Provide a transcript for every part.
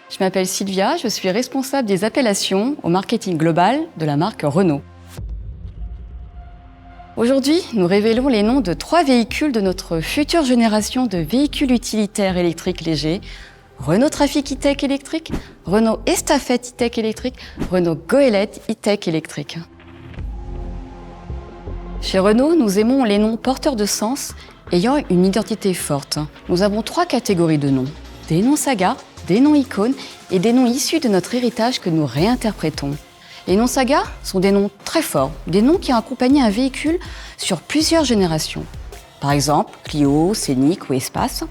Je m'appelle Sylvia, je suis responsable des appellations au marketing global de la marque Renault. Aujourd'hui, nous révélons les noms de 3 véhicules de notre future génération de véhicules utilitaires électriques légers. Renault Trafic E-Tech électrique, Renault Estafette E-Tech électrique, Renault Goélette E-Tech électrique. Chez Renault, nous aimons les noms porteurs de sens ayant une identité forte. Nous avons 3 catégories de noms. Des noms saga, des noms icônes et des noms issus de notre héritage que nous réinterprétons. Les noms saga sont des noms très forts, des noms qui ont accompagné un véhicule sur plusieurs générations. Par exemple, Clio, Scénic ou Espace.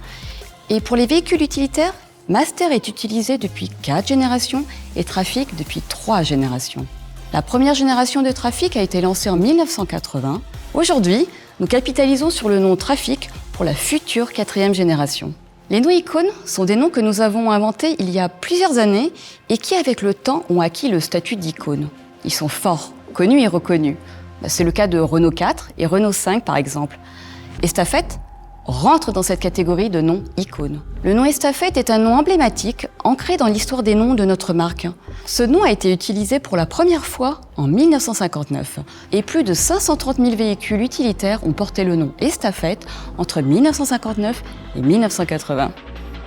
Et pour les véhicules utilitaires, Master est utilisé depuis 4 générations et Trafic depuis 3 générations. La première génération de Trafic a été lancée en 1980. Aujourd'hui, nous capitalisons sur le nom Trafic pour la future 4e génération. Les noms icônes sont des noms que nous avons inventés il y a plusieurs années et qui, avec le temps, ont acquis le statut d'icône. Ils sont forts, connus et reconnus. C'est le cas de Renault 4 et Renault 5 par exemple. Estafette rentre dans cette catégorie de noms icônes. Le nom Estafette est un nom emblématique, ancré dans l'histoire des noms de notre marque. Ce nom a été utilisé pour la première fois en 1959 et plus de 530 000 véhicules utilitaires ont porté le nom Estafette entre 1959 et 1980.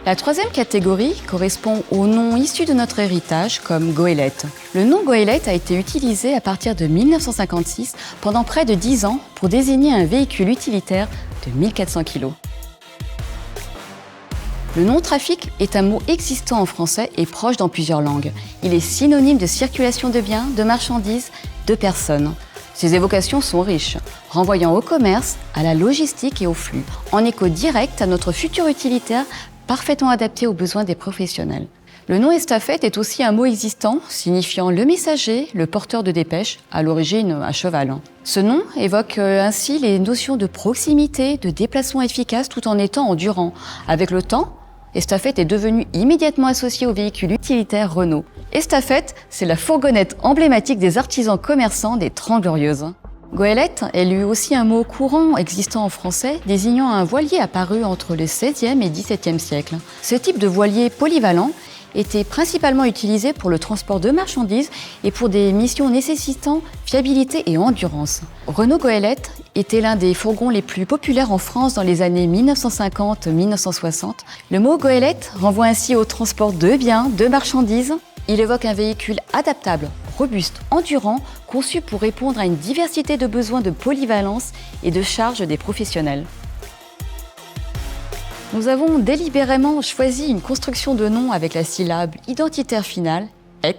La 3e catégorie correspond aux noms issus de notre héritage comme Goélette. Le nom Goélette a été utilisé à partir de 1956 pendant près de 10 ans pour désigner un véhicule utilitaire de 1400 kg. Le nom Trafic est un mot existant en français et proche dans plusieurs langues. Il est synonyme de circulation de biens, de marchandises, de personnes. Ces évocations sont riches, renvoyant au commerce, à la logistique et au flux, en écho direct à notre futur utilitaire parfaitement adapté aux besoins des professionnels. Le nom Estafette est aussi un mot existant, signifiant le messager, le porteur de dépêche, à l'origine à cheval. Ce nom évoque ainsi les notions de proximité, de déplacement efficace tout en étant endurant. Avec le temps, Estafette est devenu immédiatement associé au véhicule utilitaire Renault. Estafette, c'est la fourgonnette emblématique des artisans commerçants des 30 Glorieuses. Goélette est lui aussi un mot courant existant en français, désignant un voilier apparu entre le XVIe et XVIIe siècle. Ce type de voilier polyvalent était principalement utilisé pour le transport de marchandises et pour des missions nécessitant fiabilité et endurance. Renault Goélette était l'un des fourgons les plus populaires en France dans les années 1950-1960. Le mot Goélette renvoie ainsi au transport de biens, de marchandises. Il évoque un véhicule adaptable, robuste, endurant, conçu pour répondre à une diversité de besoins de polyvalence et de charge des professionnels. Nous avons délibérément choisi une construction de noms avec la syllabe identitaire finale, et,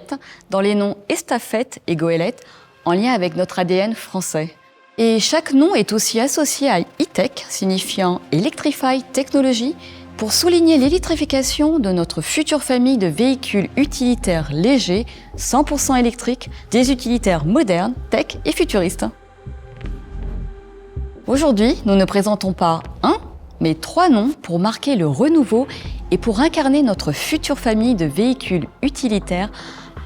dans les noms Estafette et Goélette, en lien avec notre ADN français. Et chaque nom est aussi associé à E-Tech, signifiant Electrify Technology, pour souligner l'électrification de notre future famille de véhicules utilitaires légers, 100% électriques, des utilitaires modernes, tech et futuristes. Aujourd'hui, nous ne présentons pas un, mais 3 noms pour marquer le renouveau et pour incarner notre future famille de véhicules utilitaires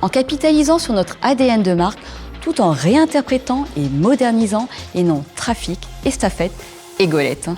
en capitalisant sur notre ADN de marque tout en réinterprétant et modernisant les noms Trafic, Estafette et Goélette.